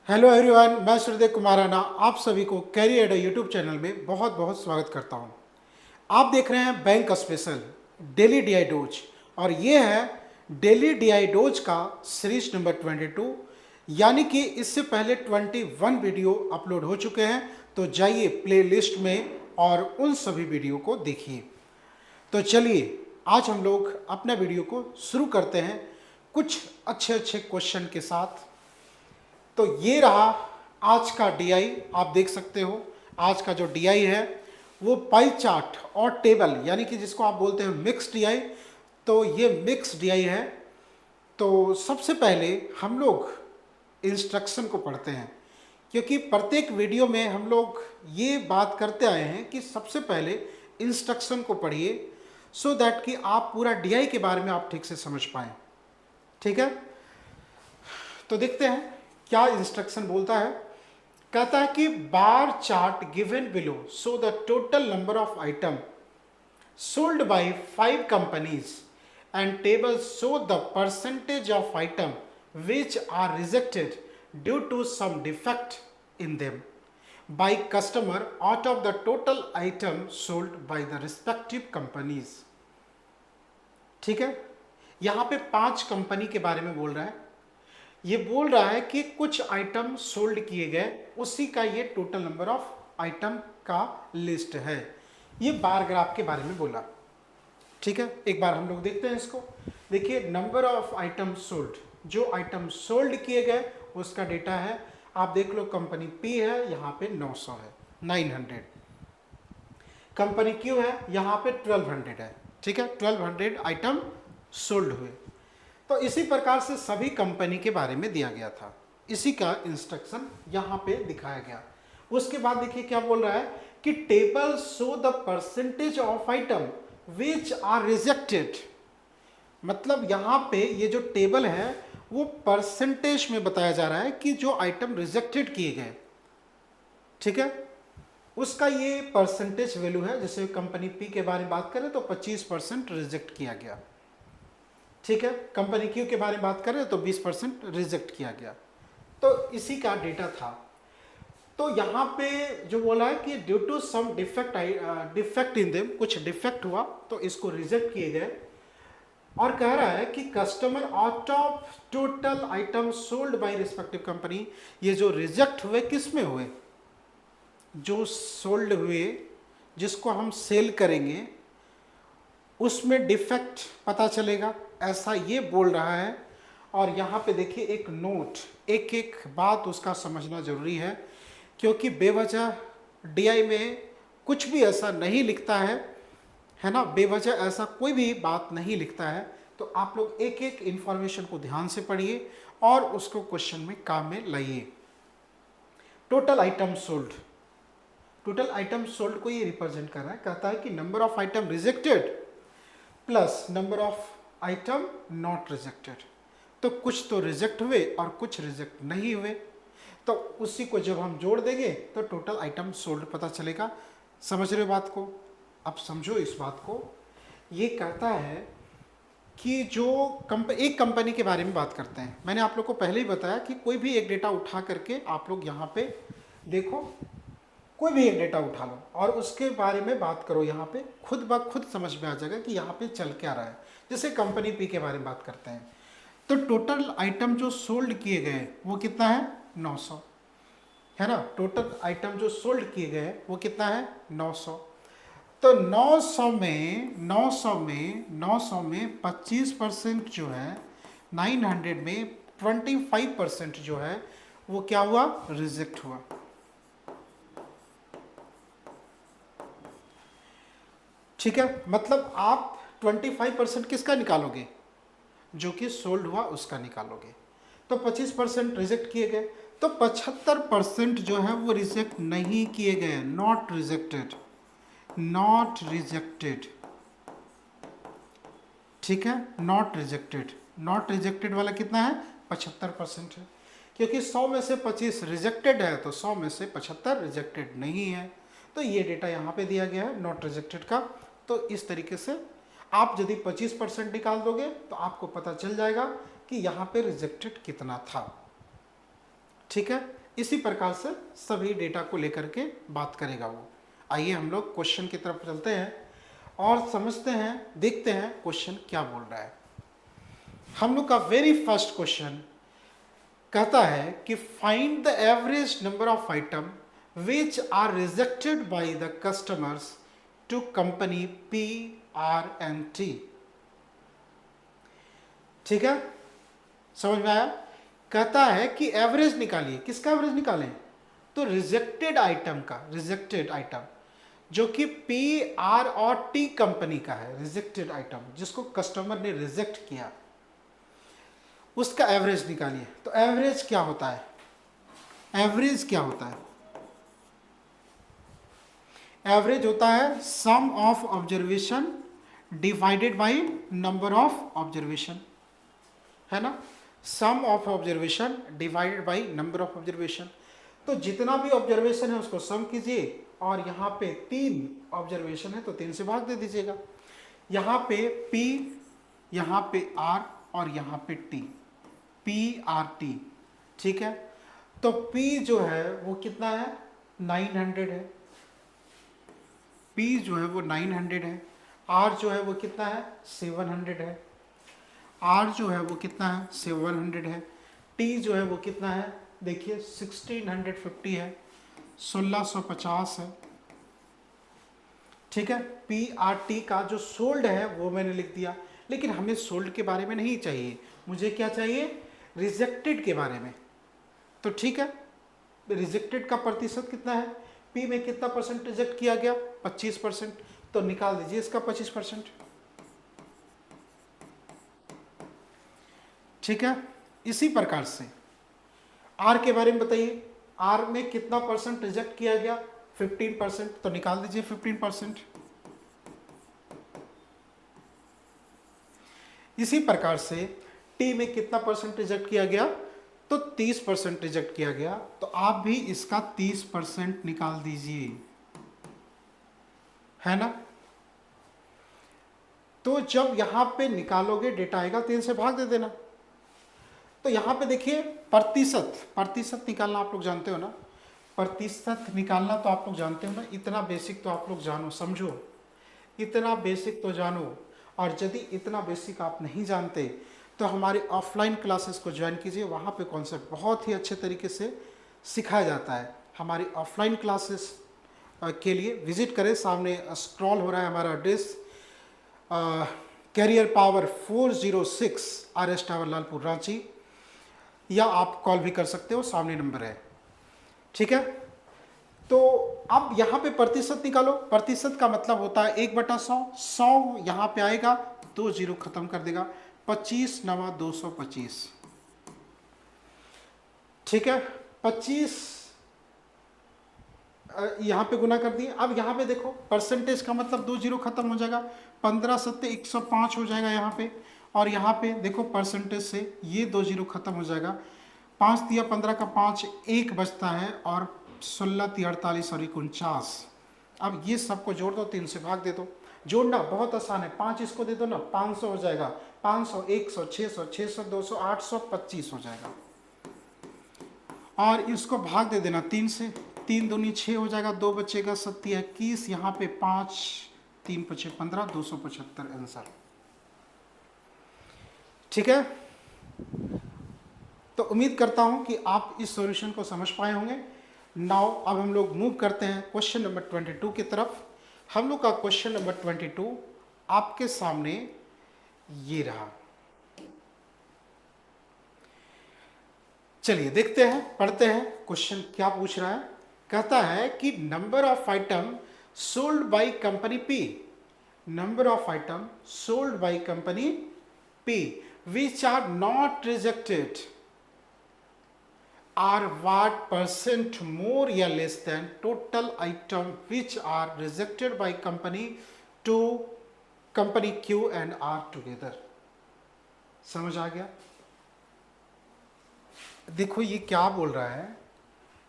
Hello everyone, मैं श्रीदेव कुमार राणा आप सभी को कैरियर एडा यूट्यूब चैनल में बहुत बहुत स्वागत करता हूं। आप देख रहे हैं bank special daily DI dose और ये है डेली डीआई डोज का सीरीज नंबर 22। यानी कि इससे पहले 21 वीडियो अपलोड हो चुके हैं, तो जाइए प्लेलिस्ट में और उन सभी वीडियो को देखिए। तो चलिए आज हम लोग अपना वीडियो को शुरू करते हैं कुछ अच्छे अच्छे क्वेश्चन के साथ। तो ये रहा आज का डीआई। आप देख सकते हो आज का जो डीआई है वो पाई चार्ट और टेबल, यानी कि जिसको आप बोलते हैं मिक्स डीआई। तो ये मिक्स डीआई है। तो सबसे पहले हम लोग इंस्ट्रक्शन को पढ़ते हैं, क्योंकि प्रत्येक वीडियो में हम लोग ये बात करते आए हैं कि सबसे पहले इंस्ट्रक्शन को पढ़िए, सो दैट कि आप पूरा डीआई के बारे में आप ठीक से समझ पाएँ। ठीक है, तो देखते हैं क्या इंस्ट्रक्शन बोलता है। कहता है कि bar chart given below so the total number of item sold by 5 companies and table show the percentage of item which are rejected due to some defect in them by customer out of the total item sold by the respective companies. ठीक है, यहां पे 5 company के बारे में बोल रहा है। ये बोल रहा है कि कुछ आइटम सोल्ड किए गए, उसी का ये टोटल नंबर ऑफ आइटम का लिस्ट है। ये बार ग्राफ के बारे में बोला। ठीक है, एक बार हम लोग देखते हैं इसको। देखिए नंबर ऑफ आइटम सोल्ड, जो आइटम सोल्ड किए गए उसका डेटा है। आप देख लो कंपनी पी है, यहाँ पे 900 है, 900। कंपनी क्यू है, यहाँ पे 1200 है। ठीक है, 1200 आइटम सोल्ड हुए। तो इसी प्रकार से सभी कंपनी के बारे में दिया गया था, इसी का इंस्ट्रक्शन यहाँ पे दिखाया गया। उसके बाद देखिए क्या बोल रहा है कि table show the percentage of item which are rejected. मतलब यहाँ पे ये जो टेबल है वो परसेंटेज में बताया जा रहा है कि जो आइटम रिजेक्टेड किए गए, ठीक है, उसका ये परसेंटेज वैल्यू है। जैसे कंपनी पी के बारे में बात करें तो 25% रिजेक्ट किया गया। ठीक है, कंपनी क्यू के बारे में बात करें तो 20% रिजेक्ट किया गया। तो इसी का डेटा था। तो यहाँ पे जो बोला है कि due to some defect in them, कुछ डिफेक्ट हुआ तो इसको रिजेक्ट किए गए। और कह रहा है कि customer out of total item sold bye respective company, ये जो रिजेक्ट हुए किस में हुए, जो सोल्ड हुए जिसको हम सेल करेंगे उसमें डिफेक्ट पता चलेगा, ऐसा ये बोल रहा है। और यहाँ पे देखिए एक नोट, एक एक बात उसका समझना जरूरी है, क्योंकि बेवजह डीआई में कुछ भी ऐसा नहीं लिखता है ना, बेवजह ऐसा कोई भी बात नहीं लिखता है। तो आप लोग एक एक इंफॉर्मेशन को ध्यान से पढ़िए और उसको क्वेश्चन में काम में लाइए। Total item sold, total item sold को ये रिप्रेजेंट कर रहा है। कहता है कि number of item rejected plus number of item not rejected. तो कुछ तो रिजेक्ट हुए और कुछ रिजेक्ट नहीं हुए, तो उसी को जब हम जोड़ देंगे तो टोटल आइटम सोल्ड पता चलेगा। समझ रहे हो बात को? अब समझो इस बात को। ये कहता है कि जो एक कंपनी के बारे में बात करते हैं। मैंने आप लोग को पहले ही बताया कि कोई भी एक डेटा उठा करके आप लोग यहाँ पे देखो, कोई भी एक डेटा उठा लो और उसके बारे में बात करो। यहाँ पे खुद ब खुद समझ में आ जाएगा कि यहाँ पे चल क्या रहा है। जैसे कंपनी पी के बारे में बात करते हैं तो टोटल आइटम जो सोल्ड किए गए वो कितना है, 900 है ना। टोटल आइटम जो सोल्ड किए गए वो कितना है, 900। तो 900 में 25% जो है, 900 में 25% जो है वो क्या हुआ, रिजेक्ट हुआ। ठीक है, मतलब आप 25% किसका निकालोगे, जो कि सोल्ड हुआ उसका निकालोगे। तो 25% रिजेक्ट किए गए, तो 75% जो है वो रिजेक्ट नहीं किए गए, नॉट रिजेक्टेड, नॉट रिजेक्टेड। ठीक है, नॉट रिजेक्टेड, नॉट रिजेक्टेड वाला कितना है, 75% है। क्योंकि 100 में से 25 रिजेक्टेड है तो 100 में से 75 रिजेक्टेड नहीं है। तो ये डेटा यहाँ पे दिया गया है नॉट रिजेक्टेड का। तो इस तरीके से आप यदि 25% निकाल दोगे तो आपको पता चल जाएगा कि यहाँ पे रिजेक्टेड कितना था। ठीक है, इसी प्रकार से सभी डेटा को लेकर के बात करेगा वो। आइए हम लोग क्वेश्चन की तरफ चलते हैं और समझते हैं, देखते हैं क्वेश्चन क्या बोल रहा है। हम लोग का वेरी फर्स्ट क्वेश्चन कहता है कि find the average number of item which are rejected by the customers to company PRNT। ठीक है, समझ में आया? कहता है कि एवरेज निकालिए। किसका एवरेज निकालें? तो रिजेक्टेड आइटम का, रिजेक्टेड आइटम जो कि PR और T कंपनी का है, रिजेक्टेड आइटम जिसको कस्टमर ने रिजेक्ट किया, उसका एवरेज निकालिए। तो एवरेज क्या होता है? एवरेज क्या होता है? एवरेज होता है sum of observation divided by number of observation, है ना? Sum of observation divided by number of observation. तो जितना भी ऑब्जर्वेशन है उसको सम कीजिए, और यहाँ पे 3 ऑब्जर्वेशन है तो 3 से भाग दे दीजिएगा। यहाँ पे P, यहाँ पे R और यहाँ पे T, PRT। ठीक है, तो P जो है वो कितना है? 900 है। P जो है वो 900 है। R जो है वो कितना है? 700 है। R जो है वो कितना है? 700 है। T जो है वो कितना है? देखिए 1650 है, 1650 है। ठीक है, PRT का जो सोल्ड है वो मैंने लिख दिया, लेकिन हमें सोल्ड के बारे में नहीं चाहिए, मुझे क्या चाहिए? रिजेक्टेड के बारे में। तो ठीक है, रिजेक्टेड का प्रतिशत कितना है? P में कितना परसेंट रिजेक्ट किया गया? 25%। तो निकाल दीजिए इसका 25%। ठीक है, इसी प्रकार से R के बारे में बताइए। R में कितना परसेंट रिजेक्ट किया गया? 15%। तो निकाल दीजिए 15%। इसी प्रकार से T में कितना परसेंट रिजेक्ट किया गया? तो 30% रिजेक्ट किया गया। तो आप भी इसका 30% निकाल दीजिए, है ना? तो जब यहां पे निकालोगे डेटा आएगा, 3 से भाग दे देना। तो यहां पे देखिए प्रतिशत निकालना आप लोग जानते हो ना? प्रतिशत निकालना तो आप लोग जानते हो ना? इतना बेसिक तो आप लोग जानो, समझो, इतना बेसिक तो जानो। और यदि इतना बेसिक आप नहीं जानते तो हमारे ऑफलाइन क्लासेस को ज्वाइन कीजिए, वहाँ पे कॉन्सेप्ट बहुत ही अच्छे तरीके से सिखाया जाता है। हमारी ऑफलाइन क्लासेस के लिए विजिट करें, सामने स्क्रॉल हो रहा है हमारा address, career power 406 RS tower Lalpur Ranchi, या आप कॉल भी कर सकते हो, सामने नंबर है। ठीक है, तो अब यहाँ पे प्रतिशत निकालो। प्रतिशत का मतलब होता है 1/100। 100 यहाँ पे आएगा, 2 जीरो खत्म कर देगा, 25 नवा 225। ठीक है, 25 यहाँ पे गुना कर दिए। अब यहाँ पे देखो परसेंटेज का मतलब 2 जीरो खत्म हो जाएगा, 15 सत्ते 105 हो जाएगा यहाँ पे। और यहाँ पे देखो परसेंटेज से ये 2 जीरो खत्म हो जाएगा, 5 दिया 15 का 5, 1 बचता है, और 16 × 48 और 49। अब ये सबको जोड़ दो, 3 से भाग दे दो। जोड़ना बहुत आसान है, 5 इसको दे दो ना, 500 हो जाएगा, 500, 100, 600, 600, 200, 825 हो जाएगा। और इसको भाग दे देना 3 से, 3 दूनी 6 हो जाएगा, 2 बचेगा 7 21, यहाँ पे 5, 3 5 15, 275 आंसर। ठीक है, तो उम्मीद करता हूं कि आप इस सॉल्यूशन को समझ पाए होंगे। नाउ अब हम लोग मूव करते हैं क्वेश्चन नंबर 22 की तरफ। हम लोग का क्वेश्चन नंबर 22 आपके सामने ये रहा। चलिए देखते हैं, पढ़ते हैं क्वेश्चन क्या पूछ रहा है। कहता है कि number of item sold by company P, number of item sold by company P which are not rejected are what percent more या less than total item which are rejected by company to company Q and R together। समझ आ गया? देखो ये क्या बोल रहा है,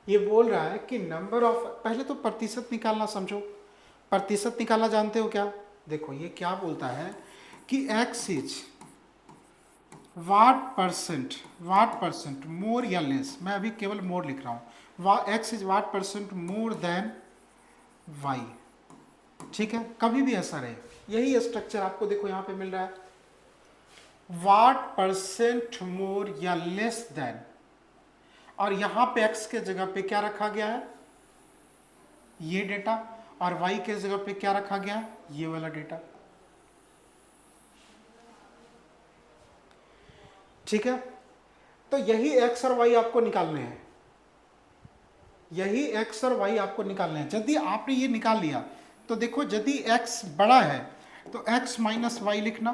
ये बोल रहा है कि नंबर ऑफ, पहले तो प्रतिशत निकालना समझो। प्रतिशत निकालना जानते हो क्या? देखो ये क्या बोलता है कि X is what percent more या लेस, मैं अभी केवल मोर लिख रहा हूँ, X is what percent more than Y. ठीक है, कभी भी ऐसा रहे, यही स्ट्रक्चर आपको देखो यहाँ पे मिल रहा है, वाट परसेंट मोर या लेस देन, और यहाँ पे एक्स के जगह पे क्या रखा गया है, ये डेटा, और वाई के जगह पे क्या रखा गया है, ये वाला डेटा। ठीक है, तो यही एक्स और वाई आपको निकालने हैं, यही एक्स और वाई आपको निकालने हैं। यदि आपने ये निकाल लिया तो देखो, यदि एक्स बड़ा है तो एक्स माइनस वाई लिखना,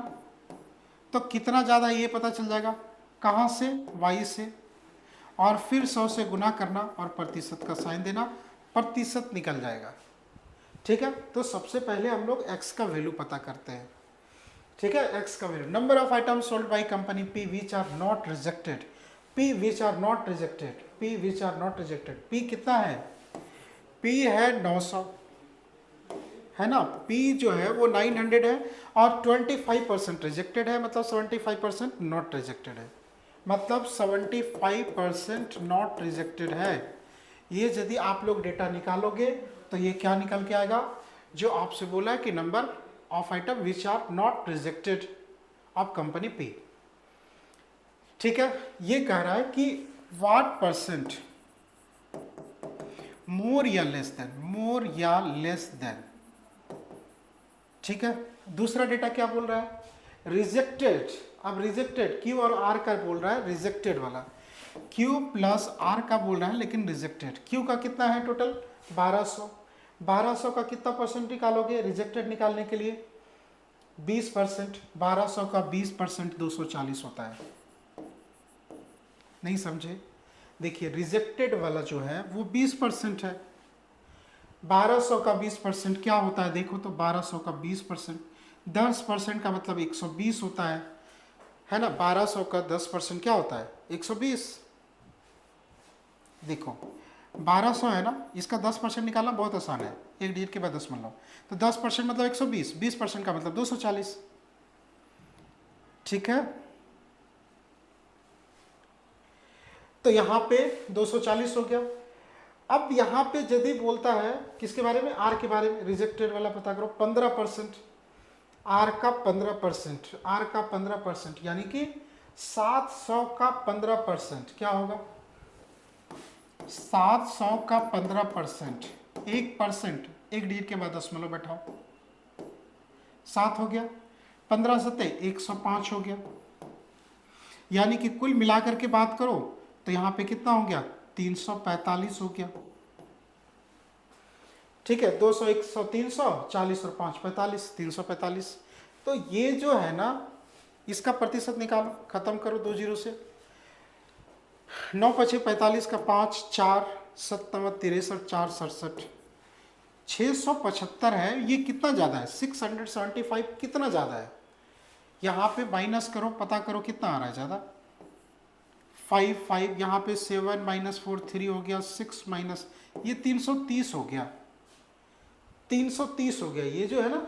तो कितना ज़्यादा है ये पता चल जाएगा, कहाँ से, वाई से, और फिर 100 से गुना करना और प्रतिशत का साइन देना, प्रतिशत निकल जाएगा। ठीक है, तो सबसे पहले हम लोग एक्स का वैल्यू पता करते हैं। ठीक है, एक्स का value, number of items sold by company P which are not rejected, P which are not rejected, P which are not rejected, P कितना है, पी है 900, है ना, पी जो है वो 900 है, और 25% रिजेक्टेड है, मतलब 75% नॉट रिजेक्टेड है, मतलब 75% नॉट रिजेक्टेड है। ये यदि आप लोग डेटा निकालोगे तो ये क्या निकल के आएगा, जो आपसे बोला है कि number of item which are not rejected of company P. ठीक है, ये कह रहा है कि वाट परसेंट मोर या लेस देन, मोर या लेस देन। ठीक है, दूसरा डेटा क्या बोल रहा है, रिजेक्टेड। अब रिजेक्टेड क्यू और आर का बोल रहा है, रिजेक्टेड वाला क्यू प्लस आर का बोल रहा है, लेकिन रिजेक्टेड क्यू का कितना है टोटल 1200, 1200 का कितना परसेंट निकालोगे रिजेक्टेड निकालने के लिए, 20%, 1200 का 20% 240 होता है। नहीं समझे, देखिए रिजेक्टेड वाला जो है वो 20% है, 1200 का 20% क्या होता है, देखो तो 1200 का 20%, 10% का मतलब 120 होता है ना, 1200 का 10% क्या होता है 120। देखो 1200 है ना, इसका 10% निकालना बहुत आसान है, एक डिजिट के बाद 10 मान लो, तो 10% मतलब 120, 20% का मतलब 240। ठीक है, तो यहाँ पे 240 हो गया। अब यहाँ पे यदि बोलता है किसके बारे में, आर के बारे में, रिजेक्टेड वाला पता करो, 15%, आर का 15%, आर का 15%, यानी कि 700 का 15% क्या होगा, 700 का 15%, 1%, एक डिजिट के बाद 10 बैठाओ, 7 हो गया, 15 सत्ते 105 हो गया, यानी कि कुल मिलाकर के बात करो तो यहाँ पे कितना हो गया 345 हो गया। ठीक है, 200 100 300 40 और 5 45, 345। तो ये जो है ना, इसका प्रतिशत निकालो, खत्म करो 2 जीरो से, 9 पचे 45 का 5 4 57 63 4 67, 675 है। ये कितना ज़्यादा है, 675 कितना ज़्यादा है, यहाँ पे माइनस करो, पता करो कितना आ रहा है ज़्यादा, 5 5, यहाँ पे 7 माइनस 4 3 हो गया, 6 माइनस, ये 330 हो गया, 330 हो गया, ये जो है ना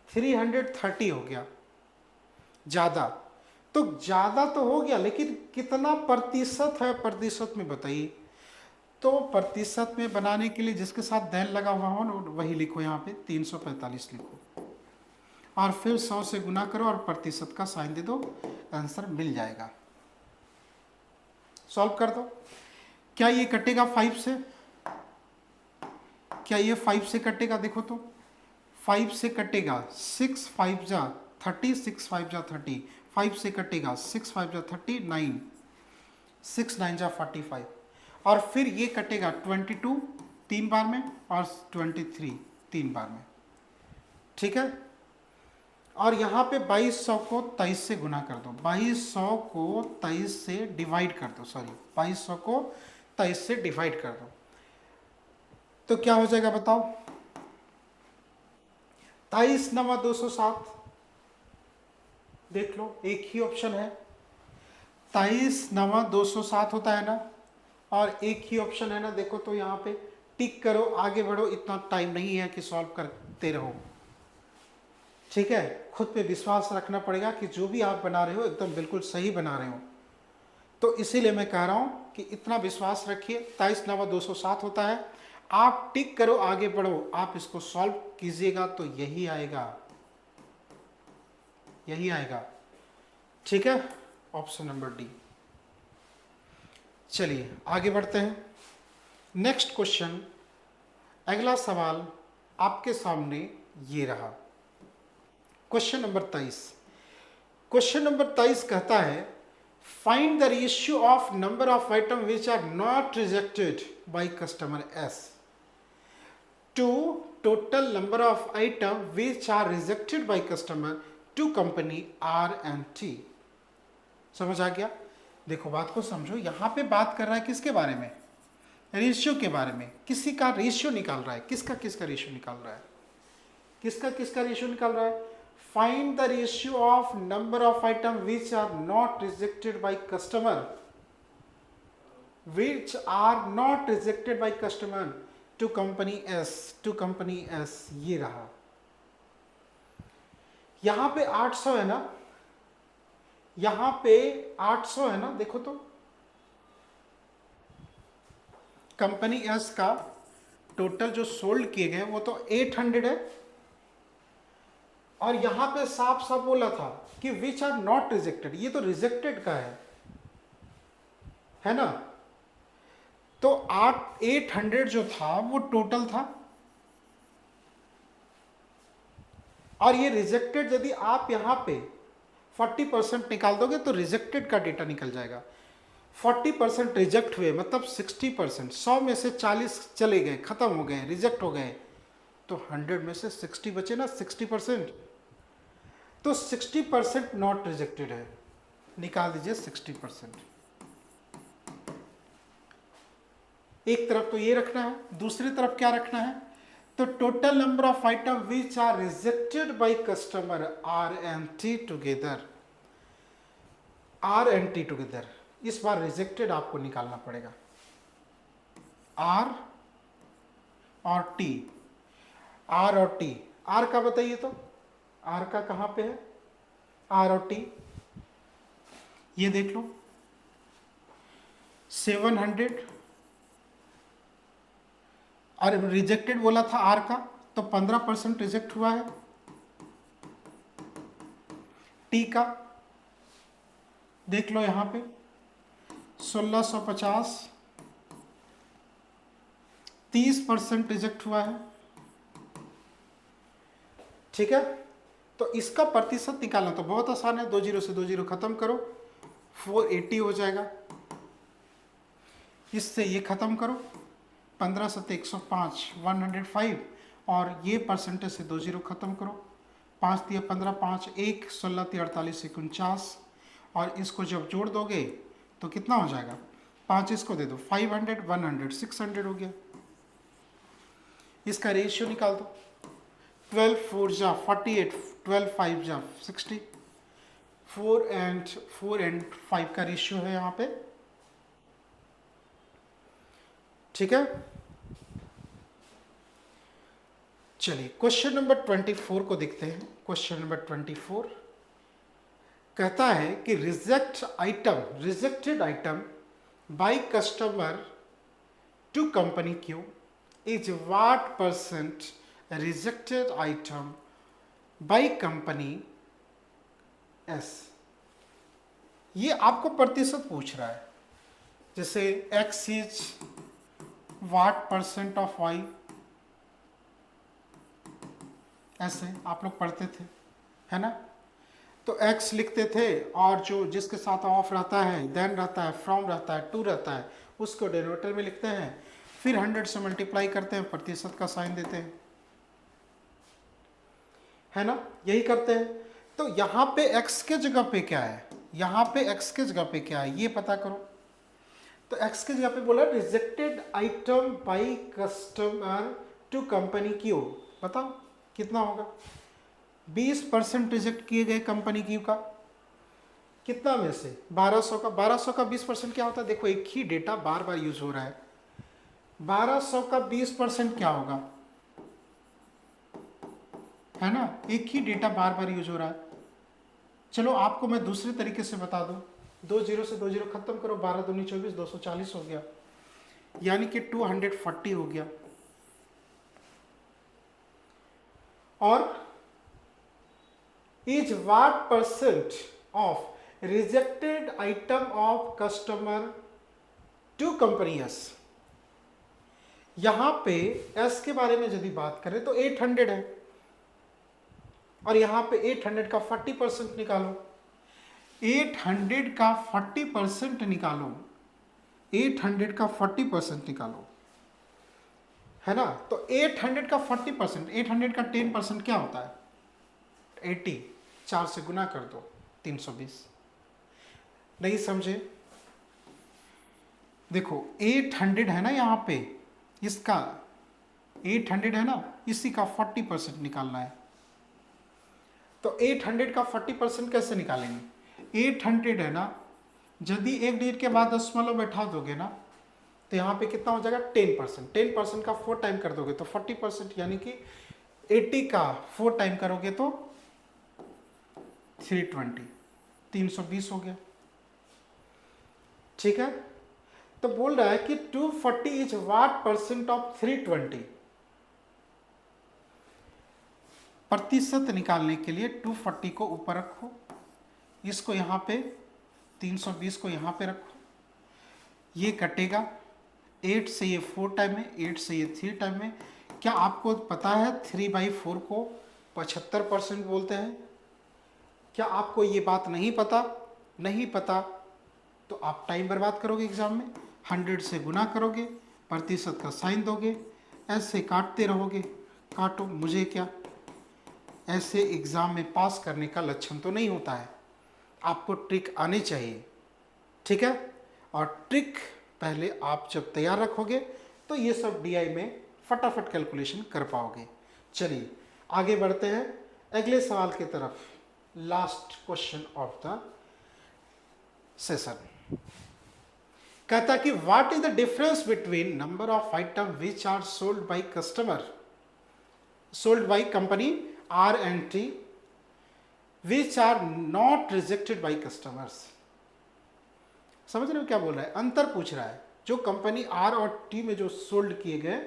330 हो गया ज़्यादा। तो ज़्यादा तो हो गया, लेकिन कितना प्रतिशत है, प्रतिशत में बताइए। तो प्रतिशत में बनाने के लिए जिसके साथ दैन लगा हुआ हो ना वही लिखो, यहाँ पे 345 लिखो, और फिर 100 से गुना करो और प्रतिशत का साइन दे दो, आंसर मिल जाएगा। सॉल्व कर दो। क्या ये कटेगा 5 से, क्या ये 5 से कटेगा, देखो तो 5 से कटेगा, 6 5 जा 30, 6 5 जा 30, 5 से कटेगा 6 5 जा 30, 9 6 9 जा 45, और फिर ये कटेगा 22 3 बार में और 23 3 बार में। ठीक है, और यहाँ पे 2200 को 23 से गुना कर दो, 2200 को 23 से डिवाइड कर दो, सॉरी 2200 को 23 से डिवाइड कर दो, तो क्या हो जाएगा बताओ, 23 9 207, देख लो एक ही ऑप्शन है, 23 9 207 होता है ना, और एक ही ऑप्शन है ना, देखो तो यहाँ पे टिक करो, आगे बढ़ो, इतना टाइम नहीं है कि सॉल्व करते रहो। ठीक है, खुद पे विश्वास रखना पड़ेगा कि जो भी आप बना रहे हो एकदम बिल्कुल सही बना रहे हो। तो इसीलिए मैं कह रहा हूँ कि इतना विश्वास रखिए। 23 9 207 होता है। आप टिक करो, आगे बढ़ो, आप इसको सॉल्व कीजिएगा तो यही आएगा, यही आएगा। ठीक है, ऑप्शन नंबर डी। चलिए आगे बढ़ते हैं। नेक्स्ट क्वेश्चन, अगला सवाल आपके सामने ये रहा। Question number 23। क्वेश्चन नंबर 23 कहता है, find the ratio of number of item which are not rejected by customer S to total number of item which are rejected by customer to company R and T. समझ आ गया? देखो बात को समझो, यहां पे बात कर रहा है किसके बारे में? रेशियो के बारे में। किसी का रेशियो निकाल रहा है। किसका किसका रेशियो निकाल रहा है? किसका किसका रेशियो निकाल रहा है? Find the ratio of number of item which are not rejected by customer, which are not rejected by customer to company S, to company S. ये रहा, यहां पे 800 है ना, यहां पे 800 है ना, देखो तो कंपनी एस का टोटल जो सोल्ड किए गए वो तो 800 है, और यहां पे साफ साफ बोला था कि विच आर नॉट रिजेक्टेड, ये तो रिजेक्टेड का है ना। तो 800 जो था वो टोटल था, और ये रिजेक्टेड यदि आप यहां पे 40% निकाल दोगे तो रिजेक्टेड का डेटा निकल जाएगा। 40% रिजेक्ट हुए मतलब 60%, 100 में से 40 चले गए, खत्म हो गए, रिजेक्ट हो गए, तो 100 में से 60 बचे ना, 60%। तो 60% नॉट रिजेक्टेड है, निकाल दीजिए 60%। एक तरफ तो ये रखना है, दूसरी तरफ क्या रखना है? तो total number of item which are rejected by customer R and T together, R and T together. इस बार रिजेक्टेड आपको निकालना पड़ेगा, आर और टी, आर और टी। आर का बताइए तो, आर का कहां पे है? आर और टी ये देख लो, 700 और रिजेक्टेड बोला था आर का, तो 15% रिजेक्ट हुआ है। टी का देख लो यहां पे 1650, 30% रिजेक्ट हुआ है। ठीक है, तो इसका प्रतिशत निकालना तो बहुत आसान है, 2 0 से 2 0 खत्म करो, 480 हो जाएगा। इससे ये खत्म करो, 15 7 105, 105, और ये परसेंटेज से 2 0 खत्म करो, 5 3 15, 5 1, 16 3 48 49, और इसको जब जोड़ दोगे तो कितना हो जाएगा? 5 इसको दे दो, 500, 100, 600 हो गया। इसका रेशियो निकाल दो, 12 4 जा 48, 12 5 जा 60, 4 एंड 5 का रेशियो है यहाँ पे। ठीक है, चलिए क्वेश्चन नंबर 24 को देखते हैं। क्वेश्चन नंबर 24 कहता है कि rejected item by customer to company Q is what percent rejected item by company S. ये आपको प्रतिशत पूछ रहा है, जैसे x is what percent of y, ऐसे आप लोग पढ़ते थे, है ना। तो x लिखते थे, और जो जिसके साथ ऑफ रहता है, देन रहता है, फ्रॉम रहता है, टू रहता है, उसको डिनोमिनेटर में लिखते हैं, फिर 100 से मल्टीप्लाई करते हैं, प्रतिशत का साइन देते हैं, है ना, यही करते हैं। तो यहाँ पे x के जगह पे क्या है, यहाँ पे x के जगह पे क्या है ये पता करो। तो x के जगह पे बोला rejected item by customer to company क्यू, बताओ कितना होगा? 20% रिजेक्ट किए गए कंपनी क्यू का, कितना में से? 1200 का। 1200 का 20% क्या होता है? देखो एक ही डेटा बार बार यूज हो रहा है। 1200 का 20% क्या होगा? है ना, एक ही डेटा बार बार यूज हो रहा है। चलो आपको मैं दूसरे तरीके से बता दूं, 2 जीरो से 2 जीरो खत्म करो, 12 दूनी 24, 240 हो गया, यानी कि 240 हो गया। और is what percent of rejected item of customer to company S. यहां पे एस के बारे में यदि बात करें तो 800 है, और यहां पे 800 का 40% निकालो, 800 का 40% निकालो, 800 का 40% निकालो, है ना। तो 800 का 40%, 800 का 10% क्या होता है? 80, 4 से गुना कर दो, 320। नहीं समझे? देखो 800 है ना यहाँ पे, इसका 800 है ना, इसी का 40% निकालना है। तो 800 का 40% कैसे निकालेंगे? 800 है ना, यदि एक डिजिट के बाद दशमलव बैठा दोगे ना, तो यहाँ पे कितना हो जाएगा? 10%। 10% का 4 टाइम कर दोगे तो 40%, यानी कि 80 का 4 टाइम करोगे तो 320, 320 हो गया। ठीक है, तो बोल रहा है कि 240 इज व्हाट परसेंट ऑफ 320। प्रतिशत निकालने के लिए 240 को ऊपर रखो, इसको यहाँ पे 320 को यहाँ पे रखो, ये कटेगा, 8 से ये 4 टाइम है, 8 से ये 3 टाइम है। क्या आपको पता है 3/4 को 75% बोलते हैं? क्या आपको ये बात नहीं पता? नहीं पता तो आप टाइम बर्बाद करोगे एग्जाम में। 100 से गुना करोगे, प्रतिशत का साइन दोगे, ऐसे काटते रहोगे, काटो मुझे क्या। ऐसे एग्जाम में पास करने का लक्षण तो नहीं होता है। आपको ट्रिक आनी चाहिए, ठीक है। और ट्रिक पहले आप जब तैयार रखोगे तो ये सब डीआई में फटाफट कैलकुलेशन कर पाओगे। चलिए आगे बढ़ते हैं अगले सवाल की तरफ। Last question of the session कहता कि what is the difference between number of item which are sold by customer, sold by company R and T, which are not rejected by customers. समझ रहे हो क्या बोल रहा है? अंतर पूछ रहा है। जो कंपनी आर और टी में जो सोल्ड किए गए,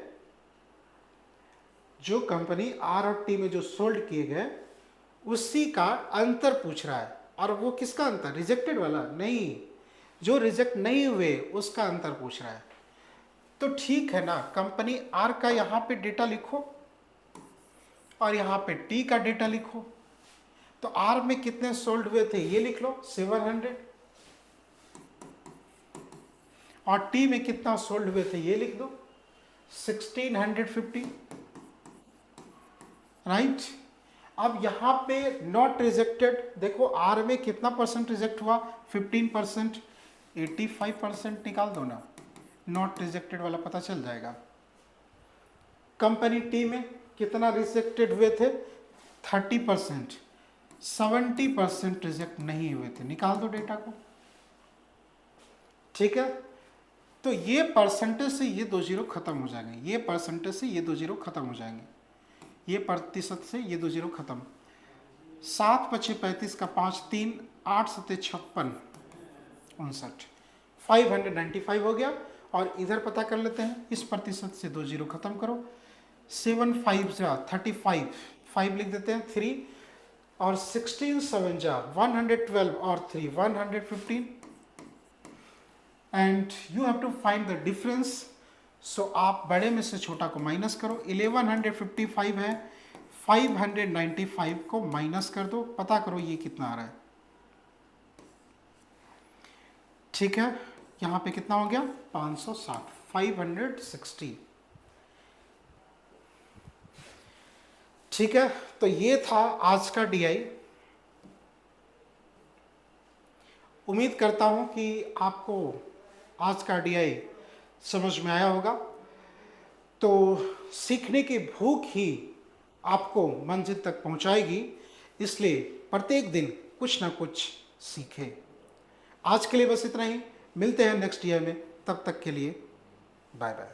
जो कंपनी आर और टी में जो सोल्ड किए गए उसी का अंतर पूछ रहा है। और वो किसका अंतर? रिजेक्टेड वाला नहीं, जो रिजेक्ट नहीं हुए उसका अंतर पूछ रहा है। तो ठीक है ना, कंपनी आर का यहाँ पे डेटा लिखो और यहाँ पे टी का डेटा लिखो। तो आर में कितने सोल्ड हुए थे ये लिख लो 700, और टी में कितना सोल्ड हुए थे ये लिख दो 1650, राइट। अब यहाँ पे नॉट रिजेक्टेड, देखो आर में कितना परसेंट रिजेक्ट हुआ? 15%, 85% निकाल दो ना, नॉट रिजेक्टेड वाला पता चल जाएगा। कंपनी टी में कितना रिजेक्टेड हुए थे? 30%, 70% रिजेक्ट नहीं हुए थे, निकाल दो डेटा को, ठीक है। तो ये परसेंटेज से ये 2 जीरो खत्म हो जाएंगे, ये परसेंटेज से ये 2 जीरो खत्म हो जाएंगे, ये प्रतिशत से ये 2 जीरो खत्म। 7 × 35 का 5, 3, 8 × 7 56, 59, 595 हो गया। और इधर पता कर लेते हैं, इस प्रतिशत से 2 जीरो खत्म करो, 7 5 जा 35, 5 लिख देते हैं 3, और 16 7 जा 112 और 3 115, and you have to find the difference. So आप बड़े में से छोटा को माइनस करो, 1155 है, 595 को माइनस कर दो, पता करो ये कितना आ रहा है। ठीक है, यहाँ पे कितना हो गया? 560, 560। ठीक है, तो ये था आज का डीआई। उम्मीद करता हूँ कि आपको आज का डीआई समझ में आया होगा। तो सीखने की भूख ही आपको मंजिल तक पहुंचाएगी, इसलिए प्रत्येक दिन कुछ ना कुछ सीखें। आज के लिए बस इतना ही, मिलते हैं नेक्स्ट ईयर में, तब तक के लिए बाय बाय।